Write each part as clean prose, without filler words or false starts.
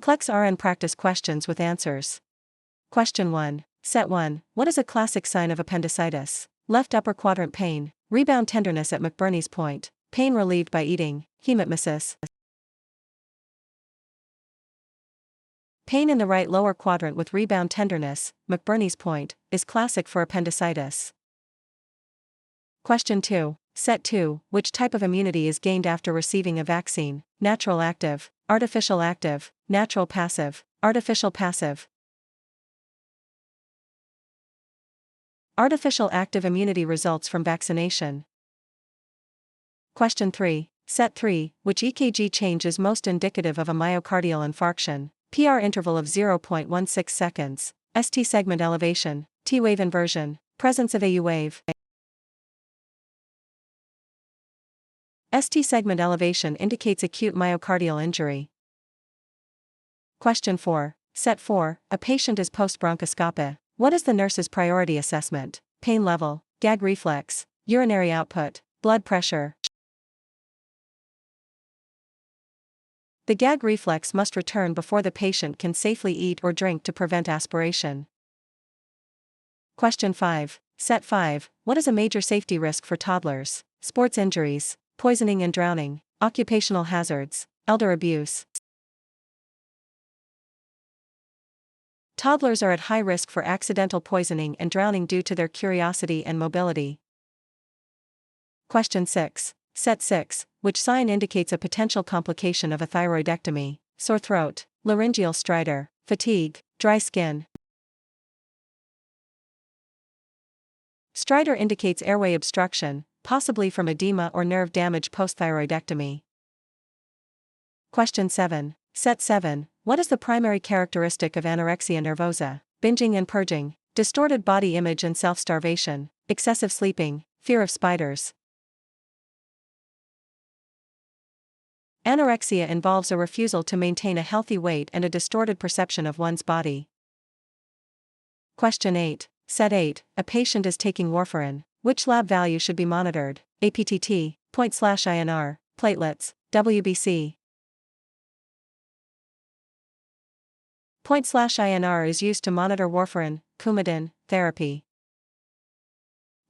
NCLEX RN practice questions with answers. Question 1. Set 1. What is a classic sign of appendicitis? Left upper quadrant pain, rebound tenderness at McBurney's point, pain relieved by eating, hematmesis. Pain in the right lower quadrant with rebound tenderness, McBurney's point, is classic for appendicitis. Question 2. Set 2. Which type of immunity is gained after receiving a vaccine? Natural active, artificial active, natural passive, artificial passive. Artificial active immunity results from vaccination. Question 3. Set 3. Which EKG change is most indicative of a myocardial infarction? PR interval of 0.16 seconds, ST segment elevation, T wave inversion, presence of AU wave. ST segment elevation indicates acute myocardial injury. Question 4. Set 4. A patient is post-bronchoscopy. What is the nurse's priority assessment? Pain level, gag reflex, urinary output, blood pressure. The gag reflex must return before the patient can safely eat or drink to prevent aspiration. Question 5. Set 5. What is a major safety risk for toddlers? Sports injuries, poisoning and drowning, occupational hazards, elder abuse. Toddlers are at high risk for accidental poisoning and drowning due to their curiosity and mobility. Question 6. Set 6. Which sign indicates a potential complication of a thyroidectomy? Sore throat, laryngeal stridor, fatigue, dry skin. Stridor indicates airway obstruction, possibly from edema or nerve damage post-thyroidectomy. Question 7. Set 7. What is the primary characteristic of anorexia nervosa? Binging and purging, distorted body image and self-starvation, excessive sleeping, fear of spiders. Anorexia involves a refusal to maintain a healthy weight and a distorted perception of one's body. Question 8. Set 8. A patient is taking warfarin. Which lab value should be monitored? APTT, point/INR, platelets, WBC. Point/INR is used to monitor warfarin, Coumadin, therapy.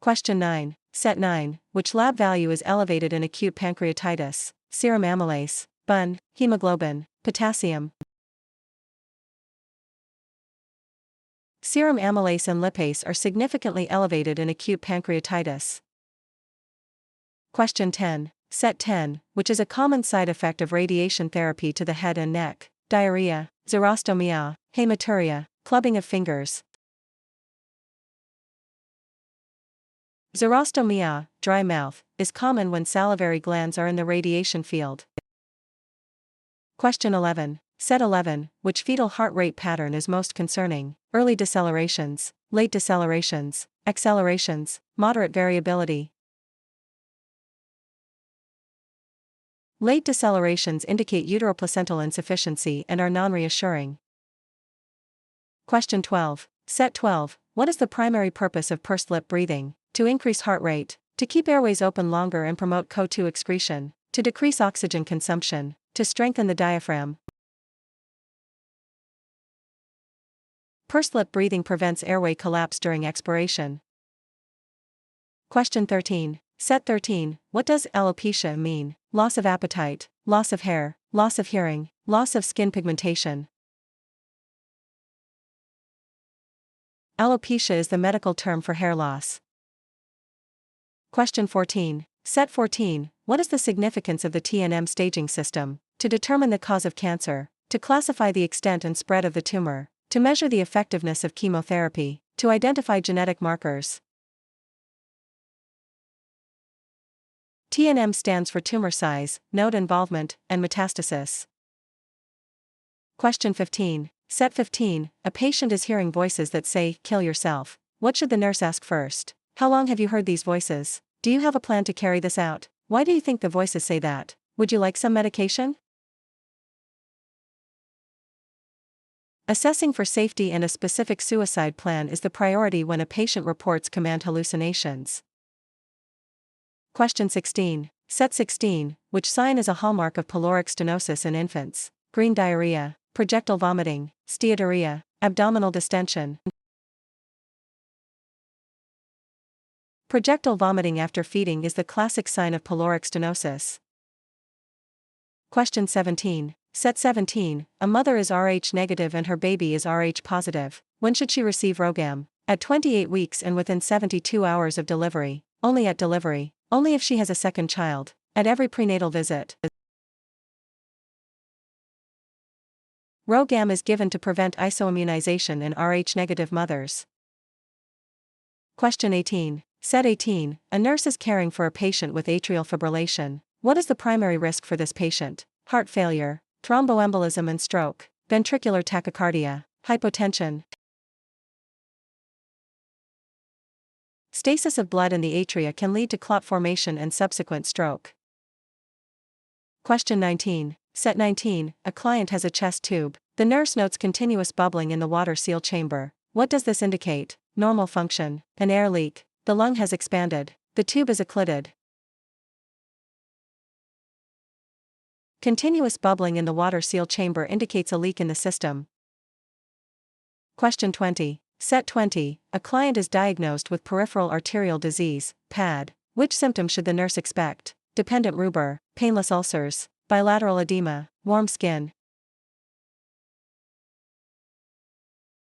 Question 9. Set 9. Which lab value is elevated in acute pancreatitis? Serum amylase, BUN, hemoglobin, potassium. Serum amylase and lipase are significantly elevated in acute pancreatitis. Question 10. Set 10. Which is a common side effect of radiation therapy to the head and neck? Diarrhea, xerostomia, hematuria, clubbing of fingers. Xerostomia, dry mouth, is common when salivary glands are in the radiation field. Question 11. Set 11. Which fetal heart rate pattern is most concerning? Early decelerations, late decelerations, accelerations, moderate variability. Late decelerations indicate uteroplacental insufficiency and are non-reassuring. Question 12. Set 12. What is the primary purpose of pursed lip breathing? To increase heart rate, to keep airways open longer and promote CO2 excretion, to decrease oxygen consumption, to strengthen the diaphragm. Pursed lip breathing prevents airway collapse during expiration. Question 13. Set 13. What does alopecia mean? Loss of appetite, loss of hair, loss of hearing, loss of skin pigmentation. Alopecia is the medical term for hair loss. Question 14. Set 14. What is the significance of the TNM staging system? To determine the cause of cancer, to classify the extent and spread of the tumor, to measure the effectiveness of chemotherapy, to identify genetic markers. TNM stands for tumor size, node involvement, and metastasis. Question 15. Set 15. A patient is hearing voices that say, "Kill yourself." What should the nurse ask first? How long have you heard these voices? Do you have a plan to carry this out? Why do you think the voices say that? Would you like some medication? Assessing for safety and a specific suicide plan is the priority when a patient reports command hallucinations. Question 16. Set 16. Which sign is a hallmark of pyloric stenosis in infants? Green diarrhea, projectile vomiting, steatorrhea, abdominal distension. Projectile vomiting after feeding is the classic sign of pyloric stenosis. Question 17. Set 17. A mother is Rh negative and her baby is Rh positive. When should she receive RhoGAM? At 28 weeks and within 72 hours of delivery. Only at delivery. Only if she has a second child. At every prenatal visit. RhoGAM is given to prevent isoimmunization in Rh negative mothers. Question 18. Set 18. A nurse is caring for a patient with atrial fibrillation. What is the primary risk for this patient? Heart failure, thromboembolism and stroke, ventricular tachycardia, hypotension. Stasis of blood in the atria can lead to clot formation and subsequent stroke. Question 19. Set 19. A client has a chest tube. The nurse notes continuous bubbling in the water seal chamber. What does this indicate? Normal function, an air leak, the lung has expanded, the tube is occluded. Continuous bubbling in the water seal chamber indicates a leak in the system. Question 20. Set 20. A client is diagnosed with peripheral arterial disease, PAD. Which symptom should the nurse expect? Dependent rubor, painless ulcers, bilateral edema, warm skin.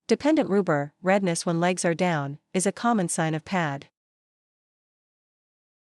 Dependent rubor, redness when legs are down, is a common sign of PAD.